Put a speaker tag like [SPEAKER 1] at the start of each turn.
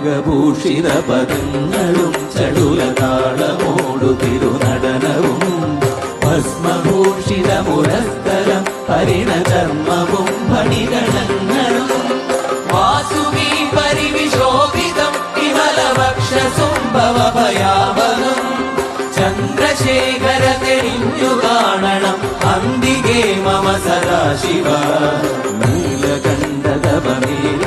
[SPEAKER 1] നാഗഭൂഷിത പദങ്ങളും ചടുലതാളമോടു തിരുനടനവും ഭസ്മഭൂഷിത മുരസ്ഥലം ഹരിണചർമ്മവും ഫണിഗണങ്ങളും വാസുകി പരിവിശോഭിതം വിമലവക്ഷസുംഭവഭയാവനം ചന്ദ്രശേഖര തെളിഞ്ഞു കാണണം അന്തികേ മമ സദാശിവ നീലകണ്ഠതപമേല